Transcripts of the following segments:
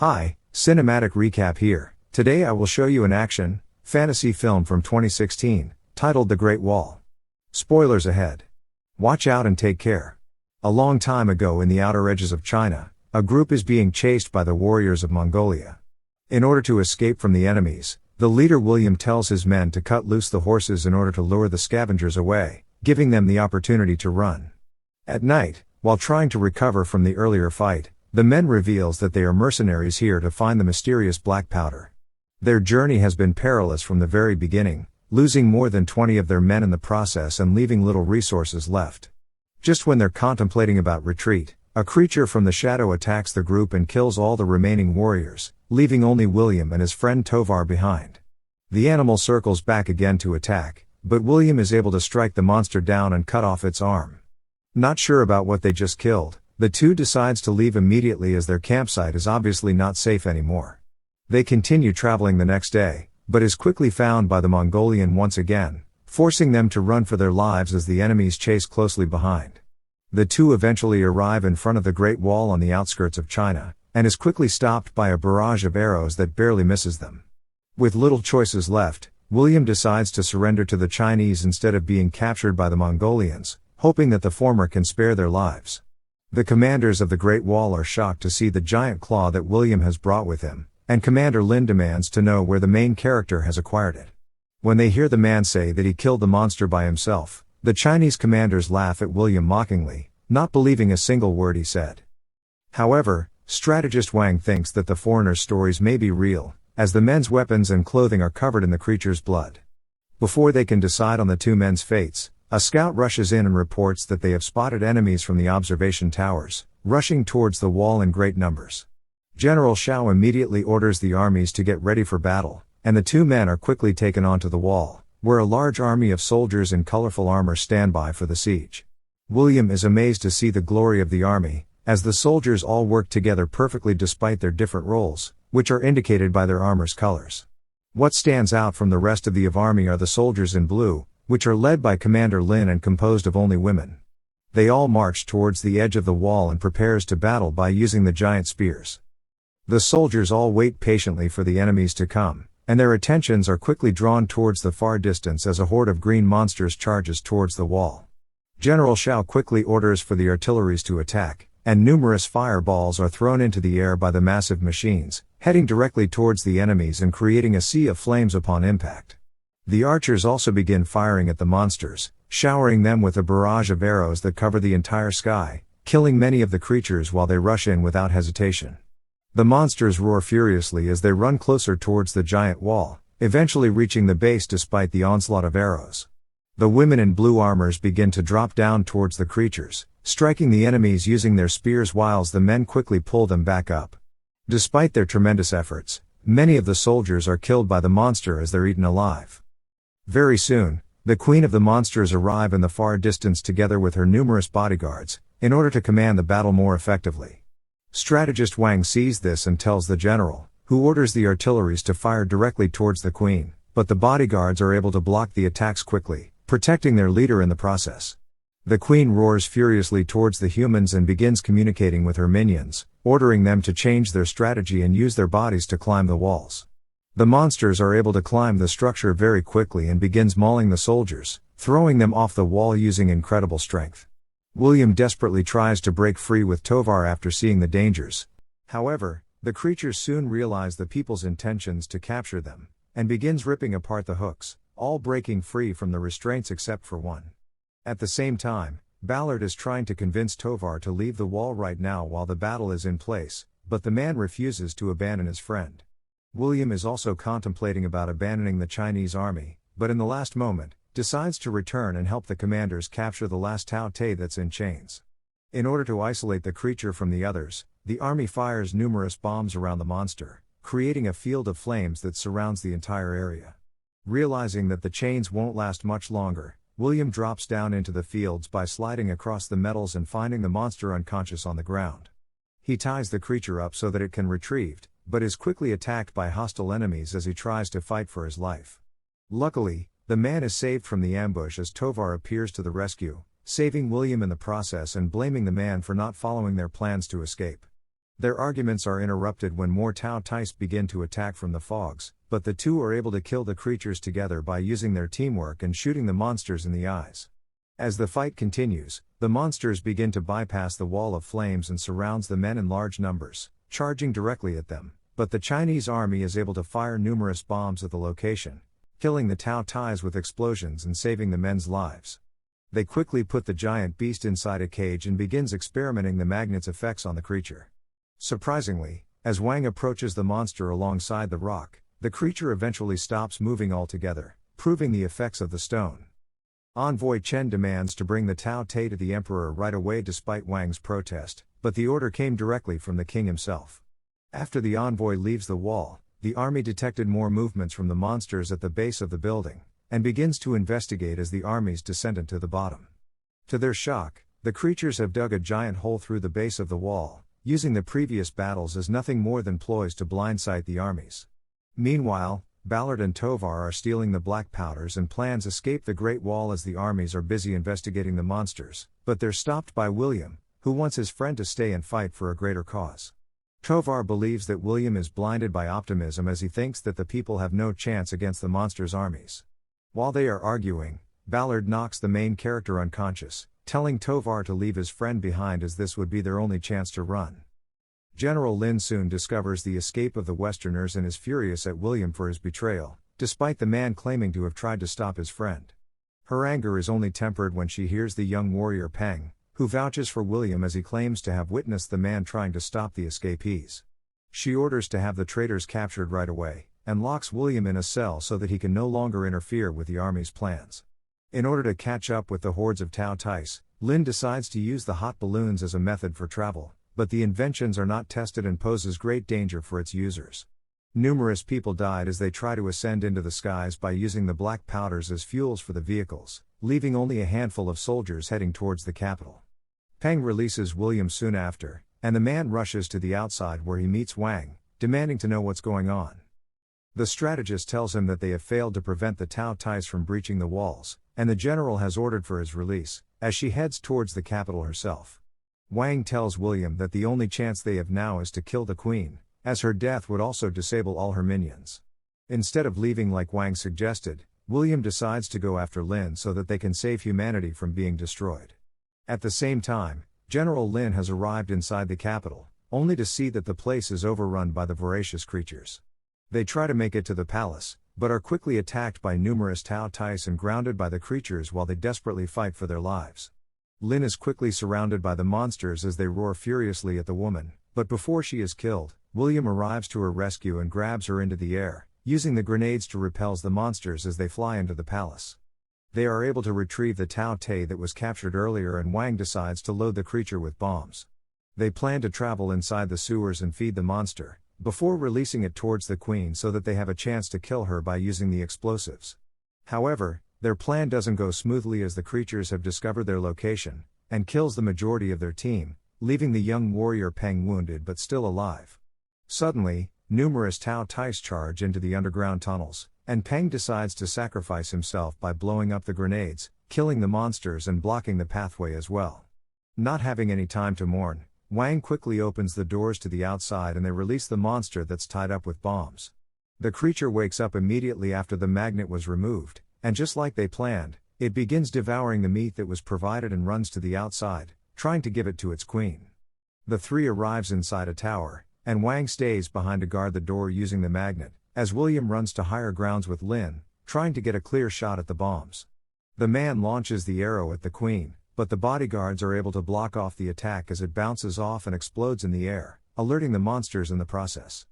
Hi, Cinematic Recap here. Today I will show you an action, fantasy film from 2016, titled The Great Wall. Spoilers ahead. Watch out and take care. A long time ago in the outer edges of China, a group is being chased by the warriors of Mongolia. In order to escape from the enemies, the leader William tells his men to cut loose the horses in order to lure the scavengers away, giving them the opportunity to run. At night, while trying to recover from the earlier fight, the men reveals that they are mercenaries here to find the mysterious black powder. Their journey has been perilous from the very beginning, losing more than 20 of their men in the process and leaving little resources left. Just when they're contemplating about retreat, a creature from the shadow attacks the group and kills all the remaining warriors, leaving only William and his friend Tovar behind. The animal circles back again to attack, but William is able to strike the monster down and cut off its arm. Not sure about what they just killed, the two decides to leave immediately as their campsite is obviously not safe anymore. They continue traveling the next day, but is quickly found by the Mongolian once again, forcing them to run for their lives as the enemies chase closely behind. The two eventually arrive in front of the Great Wall on the outskirts of China, and is quickly stopped by a barrage of arrows that barely misses them. With little choices left, William decides to surrender to the Chinese instead of being captured by the Mongolians, hoping that the former can spare their lives. The commanders of the Great Wall are shocked to see the giant claw that William has brought with him, and Commander Lin demands to know where the main character has acquired it. When they hear the man say that he killed the monster by himself, the Chinese commanders laugh at William mockingly, not believing a single word he said. However, strategist Wang thinks that the foreigner's stories may be real, as the men's weapons and clothing are covered in the creature's blood. Before they can decide on the two men's fates, a scout rushes in and reports that they have spotted enemies from the observation towers, rushing towards the wall in great numbers. General Xiao immediately orders the armies to get ready for battle, and the two men are quickly taken onto the wall, where a large army of soldiers in colorful armor stand by for the siege. William is amazed to see the glory of the army, as the soldiers all work together perfectly despite their different roles, which are indicated by their armor's colors. What stands out from the rest of the army are the soldiers in blue, which are led by Commander Lin and composed of only women. They all march towards the edge of the wall and prepares to battle by using the giant spears. The soldiers all wait patiently for the enemies to come, and their attentions are quickly drawn towards the far distance as a horde of green monsters charges towards the wall. General Xiao quickly orders for the artilleries to attack, and numerous fireballs are thrown into the air by the massive machines, heading directly towards the enemies and creating a sea of flames upon impact. The archers also begin firing at the monsters, showering them with a barrage of arrows that cover the entire sky, killing many of the creatures while they rush in without hesitation. The monsters roar furiously as they run closer towards the giant wall, eventually reaching the base despite the onslaught of arrows. The women in blue armors begin to drop down towards the creatures, striking the enemies using their spears whilst the men quickly pull them back up. Despite their tremendous efforts, many of the soldiers are killed by the monster as they're eaten alive. Very soon, the queen of the monsters arrive in the far distance together with her numerous bodyguards, in order to command the battle more effectively. Strategist Wang sees this and tells the general, who orders the artilleries to fire directly towards the queen, but the bodyguards are able to block the attacks quickly, protecting their leader in the process. The queen roars furiously towards the humans and begins communicating with her minions, ordering them to change their strategy and use their bodies to climb the walls. The monsters are able to climb the structure very quickly and begins mauling the soldiers, throwing them off the wall using incredible strength. William desperately tries to break free with Tovar after seeing the dangers. However, the creatures soon realize the people's intentions to capture them, and begins ripping apart the hooks, all breaking free from the restraints except for one. At the same time, Ballard is trying to convince Tovar to leave the wall right now while the battle is in place, but the man refuses to abandon his friend. William is also contemplating about abandoning the Chinese army, but in the last moment, decides to return and help the commanders capture the last Tao Te that's in chains. In order to isolate the creature from the others, the army fires numerous bombs around the monster, creating a field of flames that surrounds the entire area. Realizing that the chains won't last much longer, William drops down into the fields by sliding across the metals and finding the monster unconscious on the ground. He ties the creature up so that it can retrieve, but is quickly attacked by hostile enemies as he tries to fight for his life. Luckily, the man is saved from the ambush as Tovar appears to the rescue, saving William in the process and blaming the man for not following their plans to escape. Their arguments are interrupted when more Tao Tais begin to attack from the fogs, but the two are able to kill the creatures together by using their teamwork and shooting the monsters in the eyes. As the fight continues, the monsters begin to bypass the wall of flames and surrounds the men in large numbers, charging directly at them, but the Chinese army is able to fire numerous bombs at the location, killing the Tao Tais with explosions and saving the men's lives. They quickly put the giant beast inside a cage and begins experimenting the magnet's effects on the creature. Surprisingly, as Wang approaches the monster alongside the rock, the creature eventually stops moving altogether, proving the effects of the stone. Envoy Chen demands to bring the Tao Tai to the emperor right away despite Wang's protest, but the order came directly from the king himself. After the envoy leaves the wall, the army detected more movements from the monsters at the base of the building, and begins to investigate as the armies descend to the bottom. To their shock, the creatures have dug a giant hole through the base of the wall, using the previous battles as nothing more than ploys to blindsight the armies. Meanwhile, Ballard and Tovar are stealing the black powders and plans escape the Great Wall as the armies are busy investigating the monsters, but they're stopped by William, who wants his friend to stay and fight for a greater cause. Tovar believes that William is blinded by optimism as he thinks that the people have no chance against the monsters' armies. While they are arguing, Ballard knocks the main character unconscious, telling Tovar to leave his friend behind as this would be their only chance to run. General Lin soon discovers the escape of the Westerners and is furious at William for his betrayal, despite the man claiming to have tried to stop his friend. Her anger is only tempered when she hears the young warrior Peng, who vouches for William as he claims to have witnessed the man trying to stop the escapees. She orders to have the traitors captured right away, and locks William in a cell so that he can no longer interfere with the army's plans. In order to catch up with the hordes of Tao Tais, Lin decides to use the hot balloons as a method for travel, but the inventions are not tested and poses great danger for its users. Numerous people died as they try to ascend into the skies by using the black powders as fuels for the vehicles, leaving only a handful of soldiers heading towards the capital. Peng releases William soon after, and the man rushes to the outside where he meets Wang, demanding to know what's going on. The strategist tells him that they have failed to prevent the Tao Tais from breaching the walls, and the general has ordered for his release, as she heads towards the capital herself. Wang tells William that the only chance they have now is to kill the queen, as her death would also disable all her minions. Instead of leaving like Wang suggested, William decides to go after Lin so that they can save humanity from being destroyed. At the same time, General Lin has arrived inside the capital, only to see that the place is overrun by the voracious creatures. They try to make it to the palace, but are quickly attacked by numerous Tao Tais and grounded by the creatures while they desperately fight for their lives. Lin is quickly surrounded by the monsters as they roar furiously at the woman, but before she is killed, William arrives to her rescue and grabs her into the air, using the grenades to repel the monsters as they fly into the palace. They are able to retrieve the Tao Tai that was captured earlier and Wang decides to load the creature with bombs. They plan to travel inside the sewers and feed the monster, before releasing it towards the queen so that they have a chance to kill her by using the explosives. However, their plan doesn't go smoothly as the creatures have discovered their location, and kills the majority of their team, leaving the young warrior Peng wounded but still alive. Suddenly, numerous Tao Tais charge into the underground tunnels, and Peng decides to sacrifice himself by blowing up the grenades, killing the monsters and blocking the pathway as well. Not having any time to mourn, Wang quickly opens the doors to the outside and they release the monster that's tied up with bombs. The creature wakes up immediately after the magnet was removed, and just like they planned, it begins devouring the meat that was provided and runs to the outside, trying to give it to its queen. The three arrives inside a tower, and Wang stays behind to guard the door using the magnet, as William runs to higher grounds with Lin, trying to get a clear shot at the bombs. The man launches the arrow at the queen, but the bodyguards are able to block off the attack as it bounces off and explodes in the air, alerting the monsters in the process.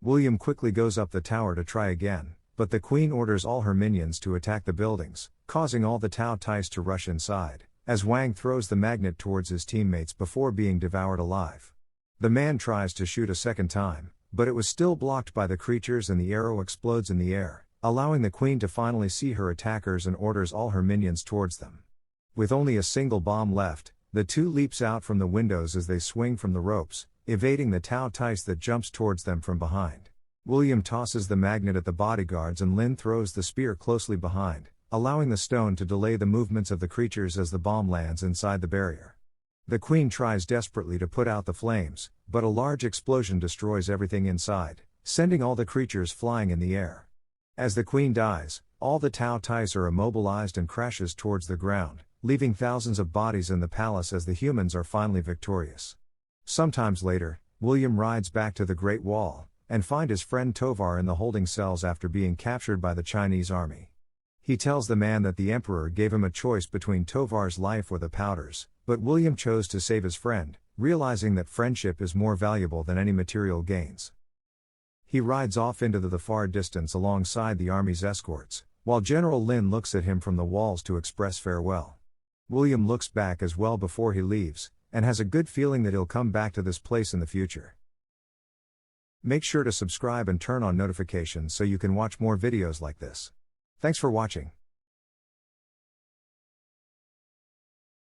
William quickly goes up the tower to try again, but the queen orders all her minions to attack the buildings, causing all the Tao Tais to rush inside, as Wang throws the magnet towards his teammates before being devoured alive. The man tries to shoot a second time, but it was still blocked by the creatures and the arrow explodes in the air, allowing the queen to finally see her attackers and orders all her minions towards them. With only a single bomb left, the two leaps out from the windows as they swing from the ropes, evading the Tao Tais that jumps towards them from behind. William tosses the magnet at the bodyguards and Lin throws the spear closely behind, allowing the stone to delay the movements of the creatures as the bomb lands inside the barrier. The Queen tries desperately to put out the flames, but a large explosion destroys everything inside, sending all the creatures flying in the air. As the Queen dies, all the Tao Tais are immobilized and crashes towards the ground, leaving thousands of bodies in the palace as the humans are finally victorious. Sometimes later, William rides back to the Great Wall, and find his friend Tovar in the holding cells after being captured by the Chinese army. He tells the man that the Emperor gave him a choice between Tovar's life or the powders, but William chose to save his friend, realizing that friendship is more valuable than any material gains. He rides off into the far distance alongside the army's escorts, while General Lin looks at him from the walls to express farewell. William looks back as well before he leaves, and has a good feeling that he'll come back to this place in the future. Make sure to subscribe and turn on notifications so you can watch more videos like this. Thanks for watching.